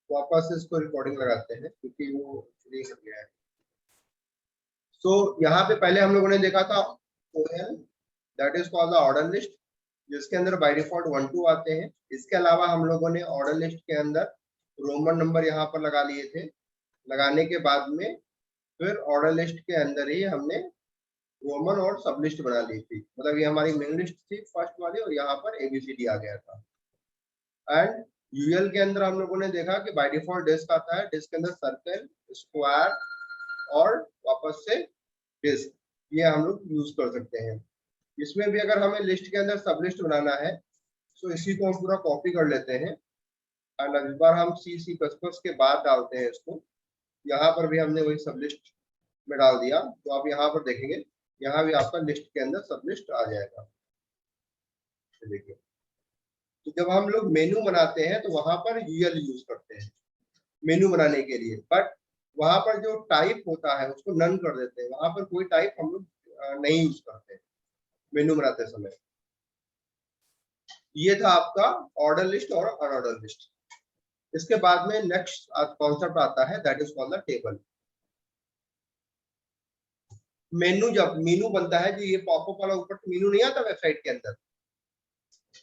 वापस इसको रिकॉर्डिंग लगाते हैं क्योंकि वो नहीं कर गया है। सो यहाँ पे पहले हम लोगों ने देखा था OL, that is called the order list, जिसके अंदर बाय डिफॉल्ट 1 2 आते हैं। इसके अलावा हम लोगों ने ऑर्डर लिस्ट के अंदर रोमन नंबर यहाँ पर लगा लिए थे। लगाने के बाद में फिर ऑर्डर लिस्ट के अंदर ही हमने रोमन और सब लिस्ट बना ली थी। मतलब ये हमारी मेन लिस्ट थी फर्स्ट वाली, और यहाँ पर ABCD आ गया था। एंड यूएल के अंदर हम लोगों ने देखा कि बाय डिफॉल्ट डिस्क आता है, डिस्क के अंदर सर्कल, स्क्वायर और वापस से डिस्क, ये हम लोग यूज कर सकते हैं। इसमें भी अगर हमें लिस्ट के अंदर सब लिस्ट बनाना है तो इसी को हम पूरा कॉपी कर लेते हैं। एंड इस बार हम C++ के बाद डालते हैं इसको। यहाँ पर भी हमने वही सब लिस्ट में डाल दिया, तो आप यहाँ पर देखेंगे यहाँ भी आपका लिस्ट के अंदर सब लिस्ट आ जाएगा। देखिए, तो जब हम लोग मेनू बनाते हैं तो वहां पर यूएल यूज करते हैं मेनू बनाने के लिए, बट वहां पर जो टाइप होता है उसको नन कर देते हैं। वहां पर कोई टाइप हम लोग नहीं यूज करते मेनू बनाते समय। ये था आपका ऑर्डर लिस्ट और अनऑर्डर लिस्ट। इसके बाद में नेक्स्ट कॉन्सेप्ट आता है, that is called the table. मेनू, जब मेनू बनता है, जो ये पॉपअप वाला ऊपर मेनू नहीं आता वेबसाइट के अंदर,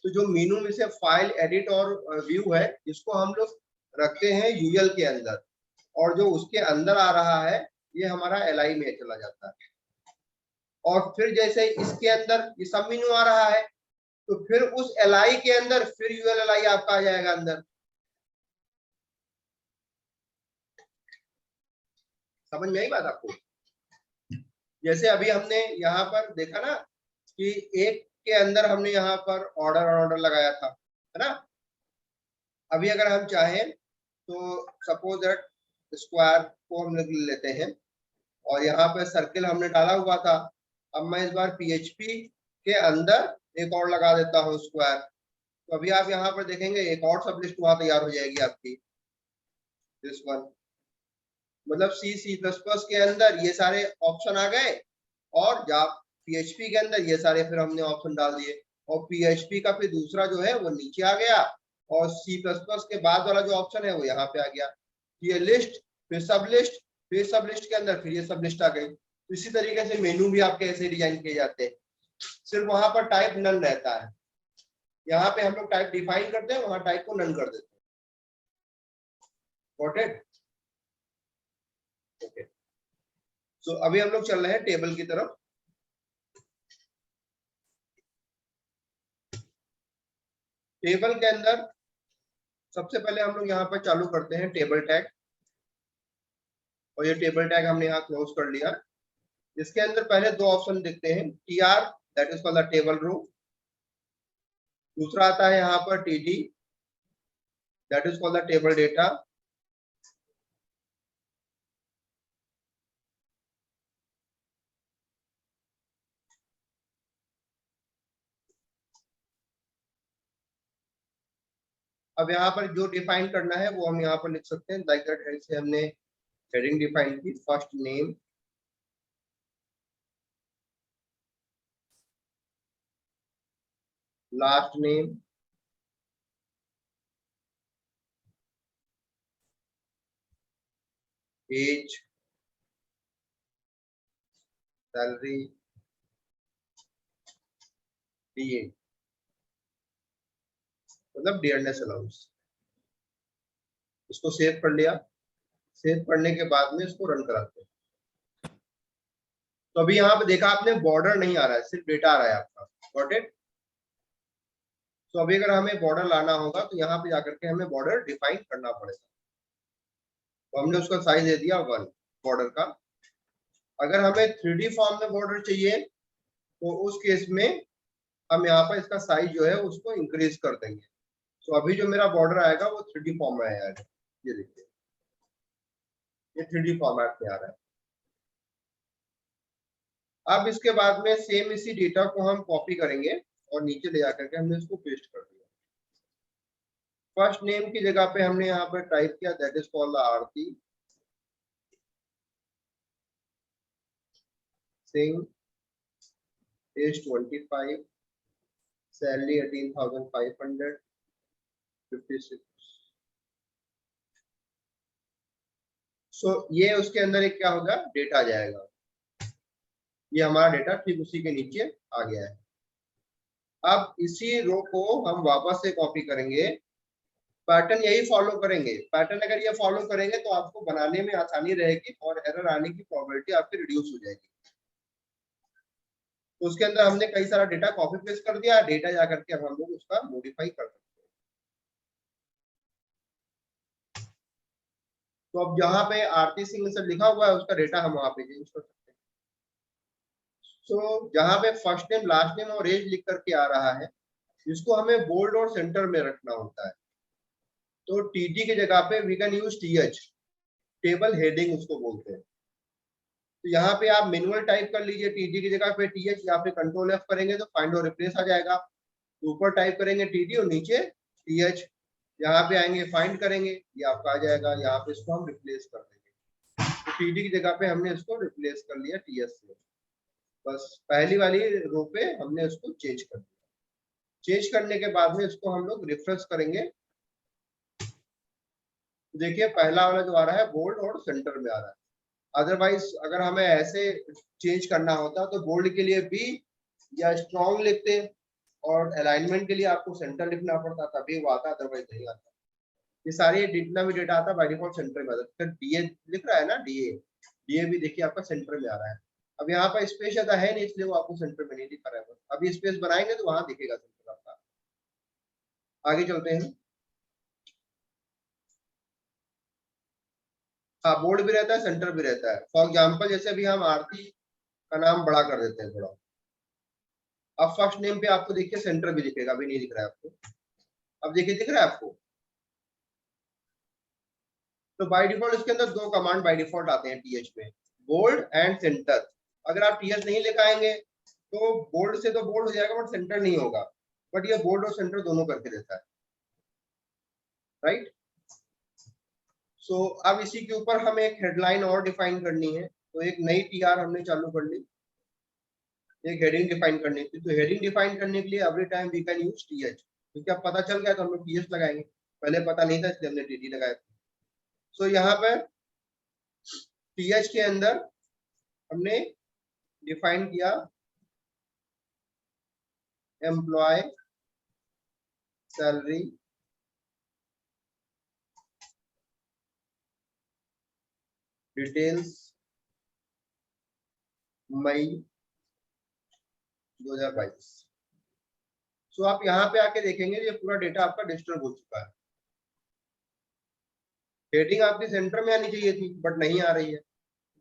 तो जो मेनू में से फाइल एडिट और व्यू है, इसको हम लोग रखते हैं यूएल के अंदर, और जो उसके अंदर आ रहा है ये हमारा LI में चला जाता है। और फिर जैसे इसके अंदर ये सब मेनू आ रहा है तो फिर उस LI के अंदर फिर UL LI आपका आ जाएगा अंदर। समझ में आई बात आपको? जैसे अभी हमने यहाँ पर देखा ना कि एक के अंदर हमने यहाँ पर ऑर्डर लगाया था, है ना। अभी अगर हम चाहें तो सपोज दैट स्क्वायर को हम ले लेते हैं और यहाँ पे सर्किल हमने डाला हुआ था। अब मैं इस बार PHP के अंदर एक और लगा देता हूँ स्क्वायर, तो अभी आप यहाँ पर देखेंगे एक और सब लिस्ट वहां तैयार हो जाएगी आपकी, दिस वन। मतलब C++ के अंदर ये सारे ऑप्शन आ गए, और जब PHP के अंदर ये सारे फिर हमने ऑप्शन डाल दिए, और PHP का फिर दूसरा जो है वो नीचे आ गया, और C++ के बाद वाला जो ऑप्शन है वो यहाँ पे आ गया। ये लिस्ट, फिर सब लिस्ट, फिर सब लिस्ट के अंदर फिर ये सब लिस्ट आ गई। तो इसी तरीके से मेनू भी आपके ऐसे डिजाइन किए जाते हैं, सिर्फ वहां पर टाइप नन रहता है। यहाँ पे हम लोग टाइप डिफाइन करते हैं, वहां टाइप को नन कर देते हैं। Got it? ओके, सो अभी हम लोग चल रहे हैं टेबल की तरफ। टेबल के अंदर सबसे पहले हम लोग यहाँ पर चालू करते हैं टेबल टैग, और ये टेबल टैग हमने यहाँ क्लोज कर लिया। इसके अंदर पहले दो ऑप्शन दिखते हैं, TR that is called the table row, दूसरा आता है यहाँ पर TD that is called the table data. अब यहाँ पर जो डिफाइन करना है वो हम यहाँ पर लिख सकते हैं, लाइक दैट। ऐसे हमने हेडिंग डिफाइन की, first name, last name, age, salary, DA मतलब डियरनेस अलाउंस। इसको सेव कर लिया। सेव करने के बाद में इसको रन कराते हैं। तो अभी यहाँ पे देखा आपने बॉर्डर नहीं आ रहा है, सिर्फ डेटा आ रहा है आपका। Got it? तो अभी अगर हमें बॉर्डर लाना होगा तो यहाँ पे जाकर के हमें बॉर्डर डिफाइन करना पड़ेगा। तो हमने उसका साइज दे दिया 1 बॉर्डर का। अगर हमें 3D फॉर्म में बॉर्डर चाहिए तो उस केस में हम यहाँ पर इसका साइज जो है उसको इंक्रीज कर देंगे। तो अभी जो मेरा बॉर्डर आएगा वो 3D फॉर्म में आएगा। ये देखिए, ये 3D फॉर्मेट में आ रहा है। अब इसके बाद में सेम इसी डेटा को हम कॉपी करेंगे और नीचे ले जाकर के हमने इसको पेस्ट कर दिया। फर्स्ट नेम की जगह पे हमने यहाँ पर टाइप किया that is called Aarti Singh, age 25, salary 18,500, 56, so ये उसके अंदर एक क्या होगा, डेटा आ जाएगा। ये हमारा डेटा ठीक उसी के नीचे आ गया है। अब इसी रो को हम वापस से कॉपी करेंगे, पैटर्न यही फॉलो करेंगे। पैटर्न अगर ये फॉलो करेंगे तो आपको बनाने में आसानी रहेगी और एरर आने की प्रोबेबिलिटी आपकी रिड्यूस हो जाएगी। तो उसके अंदर हमने कई सारा डेटा कॉपी पेस्ट कर दिया, डेटा जा करके अब हम लोग उसका मॉडिफाई कर सकते हैं। तो अब जहाँ पे आरती सिंह सर लिखा हुआ है उसका डेटा हम वहां पे चेंज कर सकते हैं। तो जहाँ पे फर्स्ट नेम लास्ट नेम और एज लिख करके आ रहा है, इसको हमें बोल्ड और सेंटर में रखना होता है। तो टीटी की जगह पे we can use TH, table heading उसको बोलते हैं। तो यहाँ पे आप मैनुअल टाइप कर लीजिए, टीटी की जगह पे टीएच, या फिर कंट्रोल एफ करेंगे तो फाइंड और रिप्लेस आ जाएगा। तो ऊपर टाइप करेंगे टीटी और नीचे टीएच, यहाँ पे आएंगे फाइंड करेंगे, ये आपका आ जाएगा। यहाँ पे इसको हम रिप्लेस कर देंगे। तो टीटी की जगह पे हमने इसको रिप्लेस कर लिया टीएस से। बस पहली वाली रो पे हमने उसको चेंज कर दिया। चेंज करने के बाद में इसको हम लोग रिफ्रेश करेंगे। देखिए पहला वाला जो आ रहा है बोल्ड और सेंटर में आ रहा है। अदरवाइज अगर हमें ऐसे चेंज करना होता तो बोल्ड के लिए बी या स्ट्रॉन्ग लिखते और अलाइनमेंट के लिए आपको सेंटर लिखना पड़ता, तभी वो आता, अदरवाइज नहीं आता। ये सारे जितना भी डेटा आता है बाय डिफॉल्ट सेंटर में आता है। फिर डीए लिख रहा है ना, डीए, डीए भी देखिए आपका सेंटर में आ रहा है। अब यहाँ पर स्पेस ज्यादा है नहीं इसलिए वो आपको सेंटर में नहीं दिखा रहा है। अभी स्पेस बनाएंगे तो वहां दिखेगा सेंटर आपका। आगे चलते हैं। हाँ, बोर्ड भी रहता है सेंटर भी रहता है। फॉर एग्जाम्पल जैसे अभी हम आरती का नाम बड़ा कर देते हैं थोड़ा। अब फर्स्ट नेम पे आपको देखिए सेंटर भी दिखेगा, अभी नहीं दिख रहा है आपको। अब देखिए दिख रहा है आपको। तो बाय डिफॉल्ट इसके अंदर दो कमांड बाय डिफॉल्ट आते हैं टीएच में, बोल्ड एंड सेंटर। अगर आप टीएच नहीं लिखाएंगे तो बोल्ड से तो बोल्ड हो जाएगा बट सेंटर नहीं होगा। बट ये बोल्ड और सेंटर दोनों करके देता है, राइट। सो अब इसी के ऊपर हमें एक हेडलाइन और डिफाइन करनी है। तो एक नई टीआर हमने चालू कर ली, एक हेडिंग डिफाइन करनी थी। तो हेडिंग डिफाइन करने के लिए every time we can use TH, क्योंकि अब पता चल गया तो हम लोग टीएच लगाएंगे। पहले पता नहीं था इसलिए हमने टीटी लगाया। सो यहाँ पर टीएच के अंदर हमने डिफाइन किया एम्प्लॉय सैलरी डिटेल्स मई 2022। सो आप यहाँ पे आके देखेंगे ये पूरा डेटा आपका डिस्टर्ब हो चुका है। हेडिंग आपकी सेंटर में आनी चाहिए थी बट नहीं आ रही है,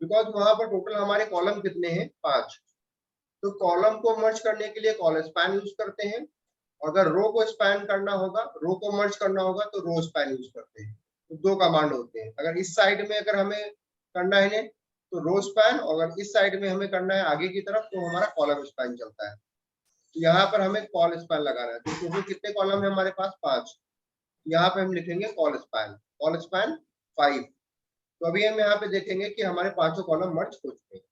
बिकॉज वहां पर टोटल हमारे कॉलम कितने हैं, 5। तो कॉलम को मर्ज करने के लिए कॉलम स्पैन यूज करते हैं। अगर रो को स्पैन करना होगा, रो को मर्ज करना होगा तो रो स्पैन यूज करते हैं। तो दो कमांड होते हैं। अगर इस साइड में अगर हमें करना है तो रो स्पैन, और अगर इस साइड में हमें करना है आगे की तरफ तो हमारा कॉलम स्पैन चलता है। तो यहाँ पर हमें कॉल स्पैन लगाना है। तो टोटल कितने कॉलम है हमारे पास, 5। यहाँ पे हम लिखेंगे कॉल स्पैन 5। तो अभी हम यहाँ पे देखेंगे कि हमारे पांचों कॉलम मर्ज हो चुके हैं।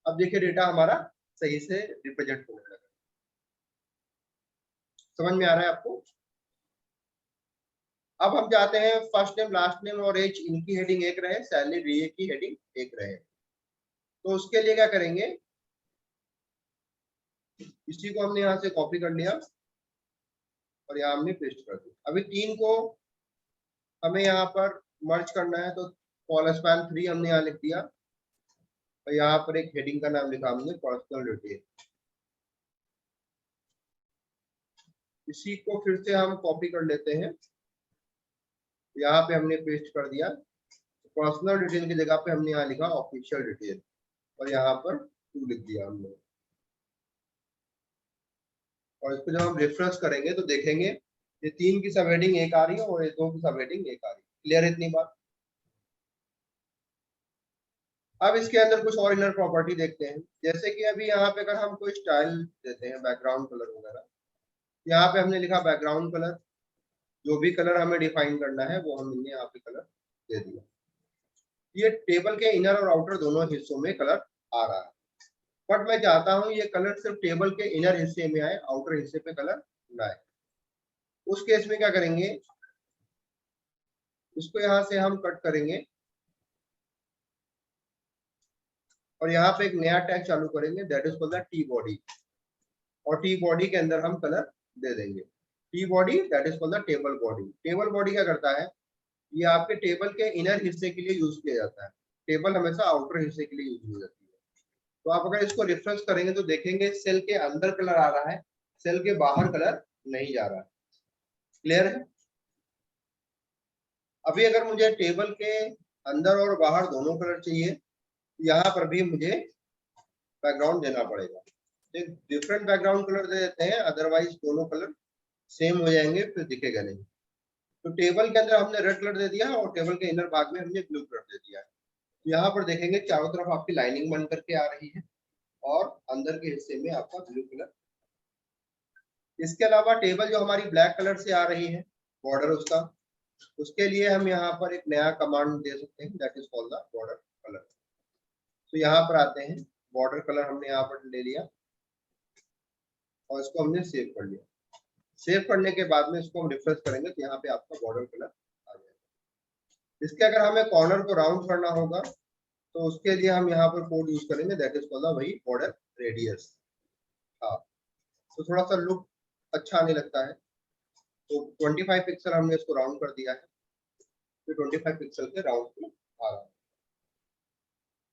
अब देखिए डेटा हमारा सही से रिप्रेजेंट होने लगा। समझ में आ रहा है आपको। अब हम जाते हैं फर्स्ट नेम लास्ट नेम और एज, इनकी हेडिंग एक रहे, सैलरी डीए की हेडिंग एक रहे। तो उसके लिए क्या करेंगे, इसी को हमने यहाँ से कॉपी कर लिया और यहाँ हमने पेस्ट कर दिया। अभी 3 को हमें यहाँ पर मर्ज करना है तो कॉल स्पैन 3 हमने यहाँ लिख दिया और यहाँ पर एक हेडिंग का नाम लिखा हमने पर्सनल डिटेल। इसी को फिर से हम कॉपी कर लेते हैं, यहाँ पे हमने पेस्ट कर दिया। पर्सनल डिटेल की जगह पे हमने यहाँ लिखा ऑफिशियल डिटेल और यहाँ पर 2 लिख दिया हमने। और इसको जब हम रिफ्रेश करेंगे तो देखेंगे ये 3 की सब हेडिंग एक आ रही है और ये 2 की सब हेडिंग एक आ रही है। क्लियर है इतनी बात। अब इसके अंदर कुछ और इनर प्रॉपर्टी देखते हैं। जैसे कि अभी यहाँ पे अगर हम कोई स्टाइल देते हैं, बैकग्राउंड कलर वगैरह, यहाँ पे हमने लिखा बैकग्राउंड कलर। जो भी कलर हमें डिफाइन करना है वो हमने यहाँ पे कलर दे दिया। ये टेबल के इनर और आउटर दोनों हिस्सों में कलर आ रहा है, बट मैं चाहता हूँ ये कलर सिर्फ टेबल के इनर हिस्से में आए, आउटर हिस्से पे कलर ना आए। उस केस में क्या करेंगे, इसको यहाँ से हम कट करेंगे और यहाँ पे एक नया टैग चालू करेंगे, that is called the T body, और टी बॉडी के अंदर हम कलर दे देंगे T body, that is called the table body. Table body क्या करता है, ये आपके टेबल के इनर हिस्से के लिए यूज किया जाता है, टेबल हमेशा आउटर हिस्से के लिए यूज हो जाती है। तो आप अगर इसको रिफ्रेश करेंगे तो देखेंगे सेल के अंदर कलर आ रहा है, सेल के बाहर कलर नहीं जा रहा है। क्लियर है? अभी अगर मुझे टेबल के अंदर और बाहर दोनों कलर चाहिए, यहाँ पर भी मुझे बैकग्राउंड देना पड़ेगा। एक डिफरेंट बैकग्राउंड कलर दे देते हैं, अदरवाइज दोनों कलर सेम हो जाएंगे, फिर दिखेगा नहीं। तो टेबल के अंदर हमने रेड कलर दे दिया और टेबल के इनर भाग में हमने ब्लू कलर दे दिया है। यहाँ पर देखेंगे चारों तरफ आपकी लाइनिंग बन करके आ रही है और अंदर के हिस्से में आपका ब्लू कलर। इसके अलावा टेबल जो हमारी ब्लैक कलर से आ रही है बॉर्डर उसका, उसके लिए हम यहाँ पर एक नया कमांड दे सकते हैं, that is called the border colour. तो यहाँ पर आते हैं, बॉर्डर कलर हमने यहाँ पर ले लिया और इसको हमने सेव कर लिया। सेव करने के बाद में इसको हम रिफ्रेश करेंगे तो यहाँ पे आपका बॉर्डर कलर आ जाएगा। इसके अगर हमें कॉर्नर को राउंड करना होगा तो उसके लिए हम यहाँ पर कोड यूज करेंगे, दैट इज कॉल्ड वही बॉर्डर रेडियस। हाँ, तो थोड़ा सा लुक अच्छा आने लगता है। तो 25 पिक्सल हमने इसको राउंड कर दिया है, तो 25 पिक्सल के राउंड पे आ रहा है।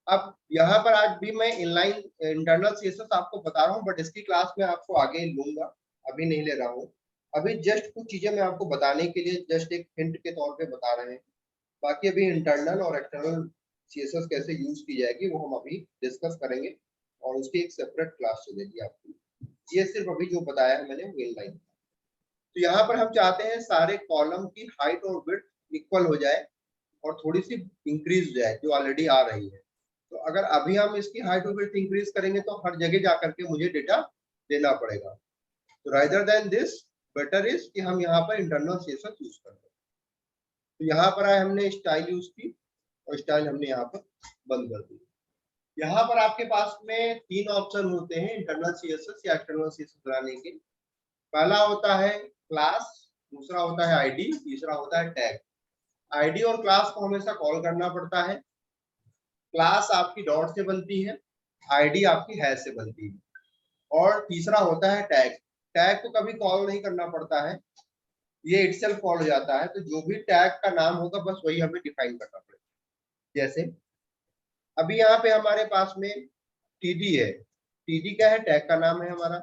अब यहाँ पर आज भी मैं इनलाइन इंटरनल सीएसएस आपको बता रहा हूँ, बट इसकी क्लास में आपको आगे लूंगा, अभी नहीं ले रहा हूँ। अभी जस्ट कुछ चीजें मैं आपको बताने के लिए जस्ट एक हिंट के तौर पे बता रहे हैं। बाकी अभी इंटरनल और एक्सटर्नल सीएसएस कैसे यूज की जाएगी वो हम अभी डिस्कस करेंगे और उसकी एक सेपरेट क्लास चलेगी आपकी। ये सिर्फ अभी जो बताया है मैंने वो इनलाइन। तो यहाँ पर हम चाहते हैं सारे कॉलम की हाइट और विड्थ इक्वल हो जाए और थोड़ी सी इंक्रीज हो जाए जो ऑलरेडी आ रही है। तो अगर अभी हम इसकी हाइट और विड्थ इंक्रीज करेंगे तो हर जगह जाकर के मुझे डेटा देना पड़ेगा। तो rather than this better is कि हम यहाँ पर इंटरनल सीएसएस यूज कर लें। तो यहाँ पर आए हमने स्टाइल यूज की और स्टाइल हमने यहाँ पर बंद कर दी। यहाँ पर आपके पास में तीन ऑप्शन होते हैं इंटरनल सीएसएस या एक्सटर्नल सीएसएस बनाने के। पहला होता है क्लास, दूसरा होता है आईडी, तीसरा होता है टैग। आईडी और क्लास को हमेशा कॉल करना पड़ता है। क्लास आपकी डॉट से बनती है, आईडी आपकी हैश से बनती है। और तीसरा होता है टैग। टैग को कभी कॉल नहीं करना पड़ता है, ये इटसेल्फ कॉल हो जाता है। तो जो भी टैग का नाम होगा बस वही हमें डिफाइन करना पड़ेगा। जैसे अभी यहाँ पे हमारे पास में टीडी है, टीडी क्या है, टैग का नाम है हमारा।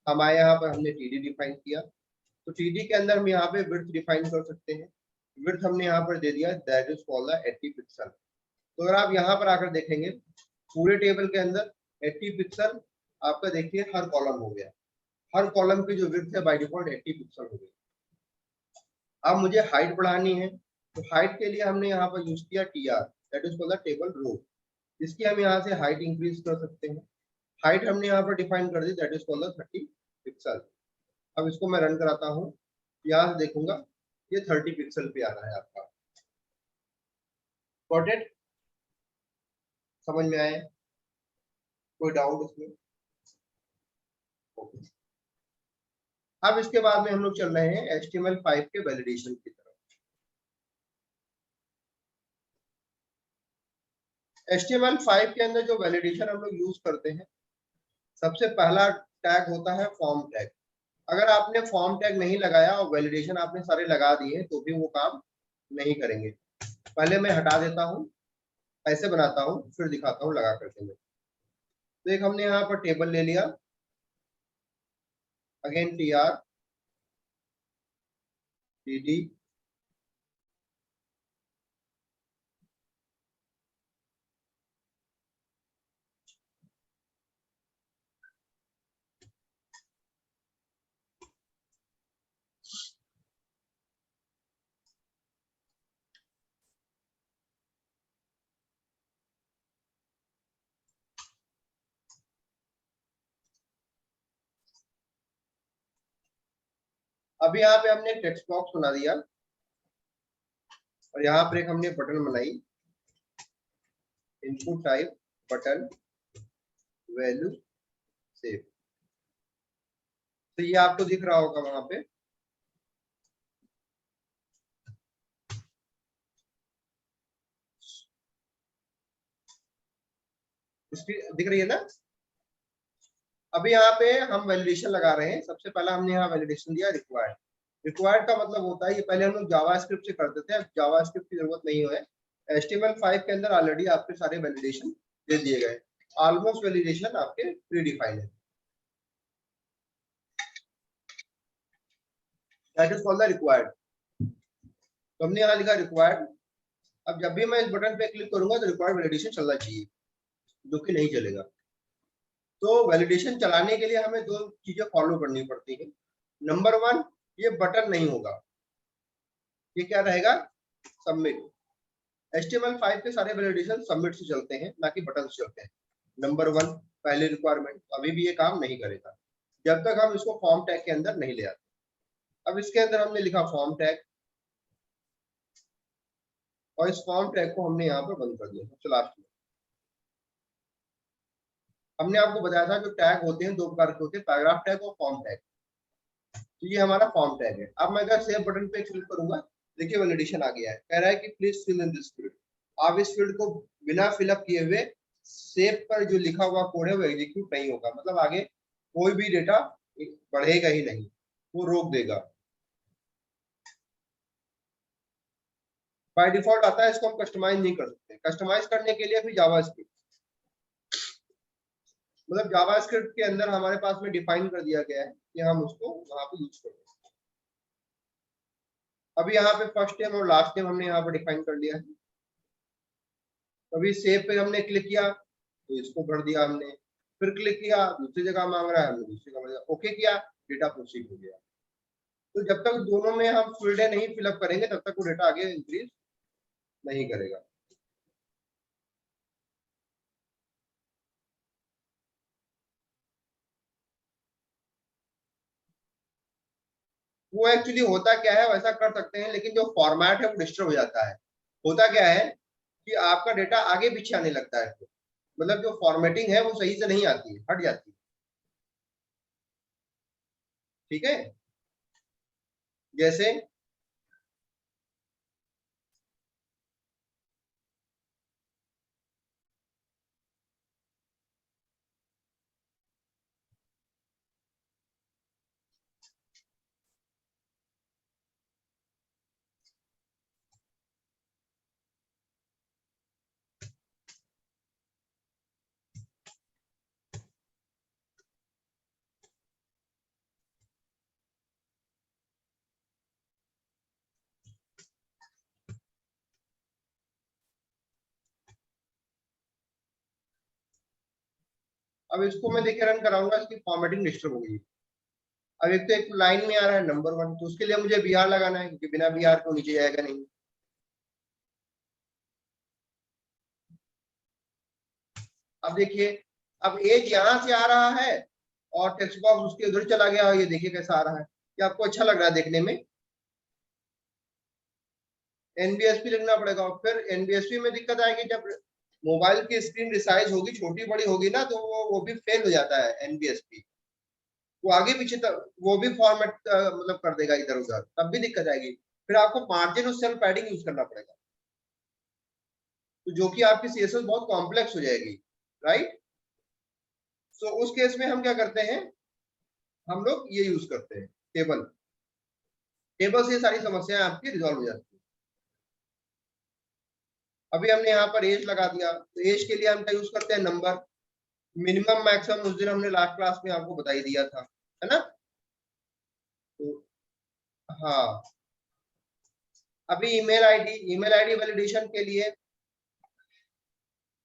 हमारे यहाँ पर हमने टीडी डिफाइन किया, तो टीडी के अंदर हम यहाँ पे विड्थ डिफाइन कर सकते हैं। विड्थ हमने यहाँ पर दे दिया, that is called the 80 pixel. तो अगर आप यहाँ पर आकर देखेंगे पूरे टेबल के अंदर 80 पिक्सल आपका देखिए हर कॉलम हो गया। हर कॉलम की जो विड्थ है बाय डिफॉल्ट 80 पिक्सल हो गई। अब मुझे हाइट बढ़ानी है, तो हाइट के लिए हमने यहाँ पर यूज किया TR, that is called the table row. इसकी हम यहाँ से हाइट इंक्रीज कर सकते हैं। हाइट हमने यहाँ पर डिफाइन कर दी, that is called the 30 pixel. अब इसको मैं रन कराता हूँ, यहाँ से देखूंगा ये 30 पिक्सल पे आ रहा है आपका। Got it? समझ में आया? कोई डाउट उसमें? ओके। अब इसके बाद में हम लोग चल रहे हैं HTML5 के वैलिडेशन की तरफ। HTML5 के अंदर जो वैलिडेशन हम लोग यूज करते हैं, सबसे पहला टैग होता है फॉर्म टैग। अगर आपने फॉर्म टैग नहीं लगाया और वैलिडेशन आपने सारे लगा दिए तो भी वो काम नहीं करेंगे। पहले मैं हटा देता हूँ, ऐसे बनाता हूँ, फिर दिखाता हूँ लगा करके मैं। तो एक हमने यहाँ पर टेबल ले लिया, अगेन TR TD अभी यहाँ पे हमने टेक्स्ट बॉक्स बना दिया और यहाँ पर एक हमने बटन बनाई, input type button value save. तो ये आपको दिख रहा होगा वहां पे। दिख रही है ना। अभी यहाँ पे हम वैलिडेशन लगा रहे हैं। सबसे पहला हमने यहाँ वैलिडेशन दिया रिक्वायर्ड। रिक्वायर्ड का मतलब होता है, ये पहले हम लोग जावास्क्रिप्ट से करते थे, अब जावास्क्रिप्ट की जरूरत नहीं है। HTML5 के अंदर ऑलरेडी आपके सारे वैलिडेशन दे दिए गए, ऑलमोस्ट वैलिडेशन आपके प्री डिफाइंड है। That is called the required. तो हमने यहाँ लिखा रिक्वायर्ड। अब जब भी मैं इस बटन पे क्लिक करूंगा तो रिक्वायर्ड वैलिडेशन चलना चाहिए, जो कि नहीं चलेगा। तो वैलिडेशन चलाने के लिए हमें दो चीजें फॉलो करनी पड़ती हैं। नंबर वन, ये बटन नहीं होगा, ये क्या रहेगा, सबमिट। HTML5 के सारे वैलिडेशन सबमिट से चलते हैं, ना कि बटन से चलते हैं। नंबर वन, पहले रिक्वायरमेंट। अभी भी ये काम नहीं करेगा जब तक हम इसको फॉर्म टैग के अंदर नहीं ले आते। अब इसके अंदर हमने लिखा फॉर्म टैग, और इस फॉर्म टैग को हमने यहाँ पर बंद कर दिया सबसे लास्ट में। हमने आपको बताया था जो टैग होते हैं दो प्रकार के होते हैं, पैराग्राफ टैग और फॉर्म टैग। तो ये हमारा फॉर्म टैग है। अब मैं अगर सेव बटन पे क्लिक करूंगा, देखिए वैलिडेशन आ गया है, कह रहा है कि please fill in this field. आप इस फील्ड को बिना फिलअप किए हुए सेव पर जो लिखा हुआ कोड है वो एग्जीक्यूट नहीं होगा, मतलब आगे कोई भी डेटा बढ़ेगा ही नहीं, वो रोक देगा। बाय डिफॉल्ट आता है, इसको हम कस्टमाइज नहीं कर सकते। कस्टमाइज करने के लिए भी जावास्क्रिप्ट, मतलब जावास्क्रिप्ट के अंदर हमारे पास में डिफाइन कर दिया गया है कि हम उसको वहां पे यूज करें। अभी यहाँ पे फर्स्ट नेम और लास्ट नेम हमने यहाँ पे डिफाइन कर लिया है। अभी सेव पे हमने क्लिक किया तो इसको भर दिया हमने, फिर क्लिक किया दूसरी जगह मांग रहा है, हमने दूसरी जगह ओके किया, डेटा प्रोसीड हो गया। तो जब तक दोनों में हम फील्डें नहीं फिलअप करेंगे तब तक वो डेटा आगे इंक्रीज नहीं करेगा। वो एक्चुअली होता क्या है, वैसा कर सकते हैं, लेकिन जो फॉर्मेट है वो डिस्टर्ब हो जाता है। होता क्या है कि आपका डेटा आगे पीछे आने लगता है, मतलब जो फॉर्मेटिंग है वो सही से नहीं आती है, हट जाती है। ठीक है, जैसे अब इसको मैं देखिए रन कराऊंगा, इसकी फॉर्मेटिंग डिस्टर्ब हो गई। अब एक तो एक लाइन में आ रहा है नंबर वन, तो उसके लिए मुझे BR लगाना है, क्योंकि बिना BR को नीचे जाएगा नहीं। अब देखिए, अब एज यहां से आ रहा है और टेक्स्ट बॉक्स उसके उधर चला गया, ये देखिए कैसा आ रहा है। क्या आपको अच्छा लग रहा है देखने में? NBSP लिखना पड़ेगा, और फिर NBSP में दिक्कत आएगी जब मोबाइल की स्क्रीन रिसाइज होगी, छोटी बड़ी होगी ना, तो वो भी फेल हो जाता है NBSP। वो आगे पीछे तक वो भी फॉर्मेट मतलब कर देगा इधर उधर, तब भी दिक्कत आएगी। फिर आपको मार्जिन और सेल पैडिंग यूज करना पड़ेगा, तो जो कि आपकी CSS बहुत कॉम्प्लेक्स हो जाएगी, राइट। सो उस केस में हम क्या करते हैं, हम लोग ये यूज करते हैं टेबल। टेबल से सारी समस्याएं आपकी रिजॉल्व हो जाती है। अभी हमने यहाँ पर एज लगा दिया, तो एज के लिए हम क्या यूज करते हैं, नंबर। मिनिमम मैक्सिमम उस दिन हमने लास्ट क्लास में आपको बता ही दिया था, है ना। तो हाँ, अभी ईमेल आईडी वैलिडेशन के लिए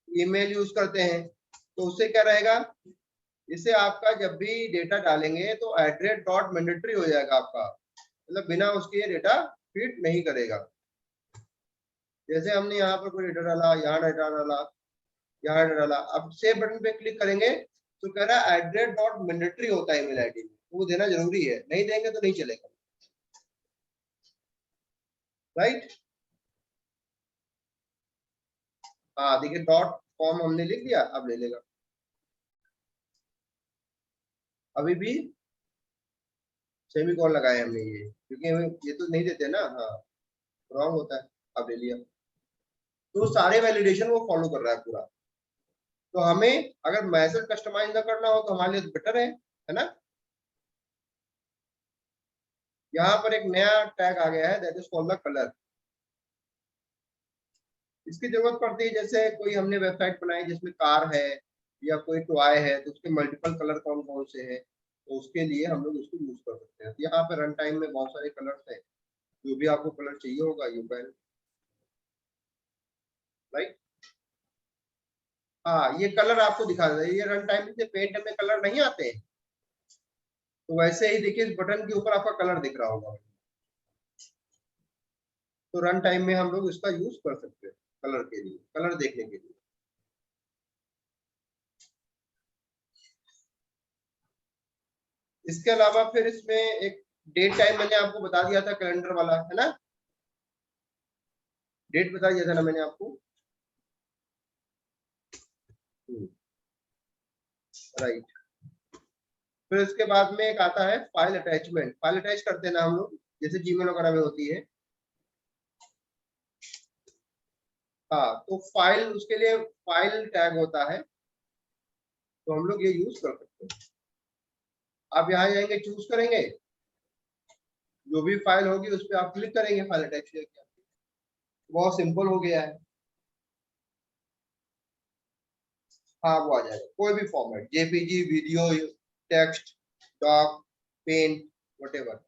ईमेल यूज करते हैं। तो उससे क्या रहेगा, इससे आपका जब भी डेटा डालेंगे तो एड्रेस डॉट मैंडेटरी हो जाएगा आपका, मतलब बिना उसके डेटा फीड नहीं करेगा। जैसे हमने यहाँ पर कोई डेटा डाला, यहाँ डेटा डाला, यहाँ डेटा डाला, अब सेव बटन पे क्लिक करेंगे तो कह रहा है एड्रेस डॉट मैंडेटरी होता है ईमेल आईडी में, वो देना जरूरी है, नहीं देंगे तो नहीं चलेगा, राइट। हाँ देखिए, डॉट कॉम हमने लिख दिया, अब ले लेगा। अभी भी सेमीकोलन लगाए हमने, ये क्योंकि हमें ये तो नहीं देते ना, हाँ रॉन्ग होता है। अब ले लिया, तो सारे वैलिडेशन वो फॉलो कर रहा है पूरा। तो हमें अगर मैसेज कस्टमाइज ना करना हो तो हमारे लिए बेटर है ना। यहाँ पर एक नया टैग आ गया है, that is called the colour. इसकी जरूरत पड़ती है जैसे कोई हमने वेबसाइट बनाई जिसमें कार है या कोई टॉय है, तो उसके मल्टीपल कलर कौन कौन से हैं, तो उसके लिए हम लोग उसको यूज कर सकते हैं। तो यहाँ पे रन टाइम में बहुत सारे कलर्स हैं, जो भी आपको कलर चाहिए होगा यू कैन, राइट। हाँ, ये कलर आपको दिखा देता है, ये रन टाइम से पेंट में कलर नहीं आते हैं, तो वैसे ही देखिए इस बटन के ऊपर आपका कलर दिख रहा होगा। तो रन टाइम में हम लोग इसका यूज कर सकते हैं कलर के लिए, कलर देखने के लिए। इसके अलावा फिर इसमें एक डेट टाइम मैंने आपको बता दिया था, कैलेंडर वाला है ना, डेट बता दिया था ना मैंने आपको, राइट। फिर उसके बाद में एक आता है फाइल अटैचमेंट, फाइल अटैच करते हैं ना हम लोग, जैसे जीमेल वगैरह में होती है। हाँ, तो फाइल, उसके लिए फाइल टैग होता है, तो हम लोग ये यूज कर सकते हैं। आप यहाँ जाएंगे, चूज करेंगे, जो भी फाइल होगी उस पर आप क्लिक करेंगे, फाइल अटैच किया, बहुत सिंपल हो गया है। हाँ, वो आ जाएगा, कोई भी format, JPG, video, text, doc, paint, whatever.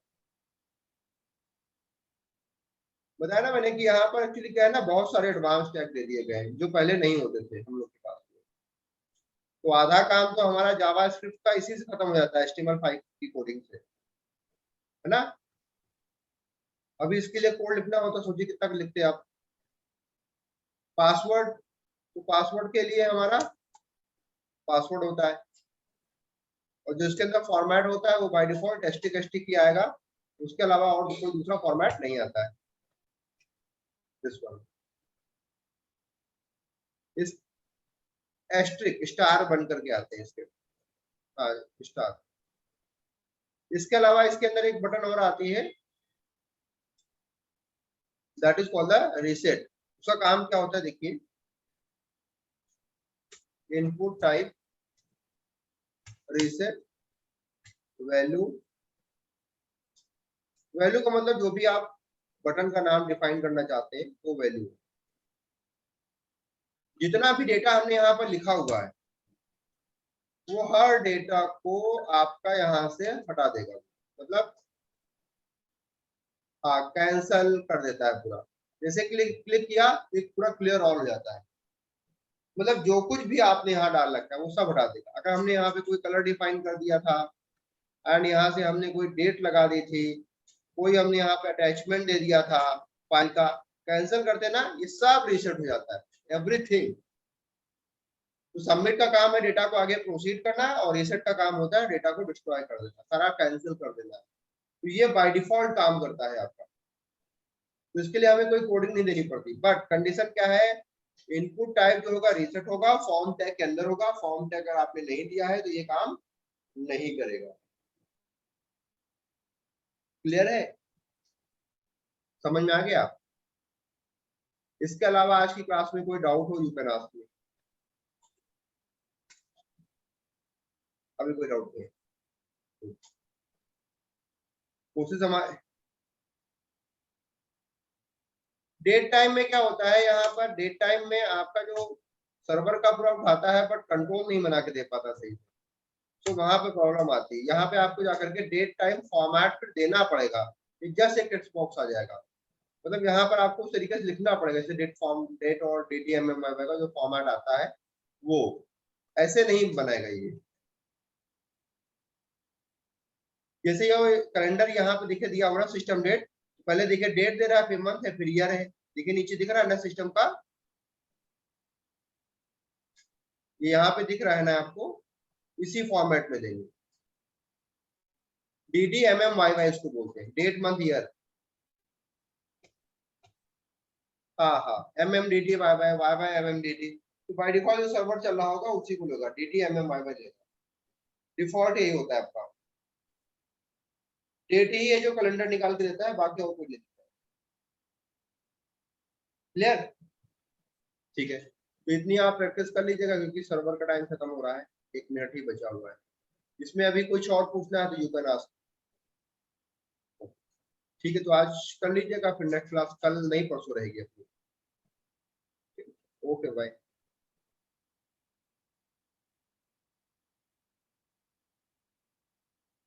बताया ना मैंने कि यहाँ पर एक्चुअली क्या है ना, बहुत सारे एडवांस टैग दे दिए गए हैं जो पहले नहीं होते थे हम लोग के पास में। तो आधा काम तो हमारा जावास्क्रिप्ट का इसी से खत्म हो जाता है, HTML5 की कोडिंग से, है ना। अभी इसके लिए कोड लिखना होता, सोचिए कितना लिखते हैं आप। पासवर्ड, तो पासवर्ड के लिए हमारा पासवर्ड होता है, और जो इसके अंदर फॉर्मेट होता है वो बाय डिफॉल्ट HTTP की आएगा, उसके अलावा और कोई दूसरा फॉर्मेट नहीं आता है। दिस वन, इस एस्ट्रिक स्टार बन करके आते हैं इसके, हाँ, स्टार। इसके अलावा इसके अंदर एक बटन और आती है, that is called the reset. उसका काम क्या होता है देखिए, input type reset value, value का मतलब जो भी आप बटन का नाम डिफाइन करना चाहते हैं वो वैल्यू, जितना भी डेटा हमने यहाँ पर लिखा हुआ है वो हर डेटा को आपका यहाँ से हटा देगा, मतलब हाँ, कैंसल कर देता है पूरा। जैसे क्लिक क्लिक किया, एक पूरा क्लियर ऑल हो जाता है, मतलब जो कुछ भी आपने यहाँ डाल रखा है वो सब हटा देगा। अगर हमने यहाँ पे कोई कलर डिफाइन कर दिया था एंड यहाँ से हमने कोई डेट लगा दी थी, कोई हमने यहाँ पे अटैचमेंट दे दिया था फाइल का, कैंसिल करते ना ये सब रीसेट हो जाता है, एवरीथिंग। तो सबमिट का काम है डेटा को आगे प्रोसीड करना, और रीसेट का काम होता है डेटा को डिस्ट्रॉय कर देना, सारा कैंसिल कर देना। तो ये बाय डिफॉल्ट काम करता है आपका, तो इसके लिए हमें कोई कोडिंग नहीं देनी पड़ती। बट कंडीशन क्या है, इनपुट टाइप जो होगा रीसेट होगा, फॉर्म टैग के अंदर होगा, फॉर्म टैग अगर आपने नहीं दिया है तो ये काम नहीं करेगा। क्लियर है, समझ में आ गया। इसके अलावा आज की क्लास में कोई डाउट हो यू कैन आस्क मी। अभी कोई डाउट नहीं, कोशिश हमारे डेट टाइम में क्या होता है, यहाँ पर डेट टाइम में आपका जो सर्वर का पूरा उठाता है बट कंट्रोल नहीं बना के दे पाता सही, तो वहां पे प्रॉब्लम आती है। यहाँ पे आपको जाकर के डेट टाइम फॉर्मेट फिर देना पड़ेगा, जस्ट एक टेक्स्ट बॉक्स आ जाएगा, मतलब यहाँ पर आपको उस तरीके से लिखना पड़ेगा जैसे डेट फॉर्म, डेट और DTMM का जो फॉर्मेट आता है वो ऐसे नहीं बनाएगा ये। जैसे ये कैलेंडर यहाँ पे दिखे दिया हुआ सिस्टम डेट, पहले देखिए डेट दे रहा है, फिर मंथ है, फिर ईयर है, देखिए नीचे दिख रहा है ना सिस्टम का, ये यहाँ पे दिख रहा है ना आपको, इसी फॉर्मेट में देंगे। DDMMYY इसको बोलते हैं, डेट मंथ ईयर। हाँ हाँ, MMDD YY YY MMDD, तो बाय डिफॉल्ट जो सर्वर चल रहा होगा उसी को लेगा, DDMMYY लेगा, डिफॉल्ट यही होता है आपका। डेट ही है जो कैलेंडर निकाल के देता है, बाकी और कोई नहीं देता। क्लियर, ठीक है। तो इतनी आप प्रैक्टिस कर लीजिएगा क्योंकि सर्वर का टाइम खत्म हो रहा है, 1 मिनट ही बचा हुआ है। इसमें अभी कुछ और पूछना है तो यू कैन आस्क। ठीक है, तो आज कर लीजिएगा, फिर नेक्स्ट क्लास कल नहीं परसों रहेगी अपनी। Okay bye.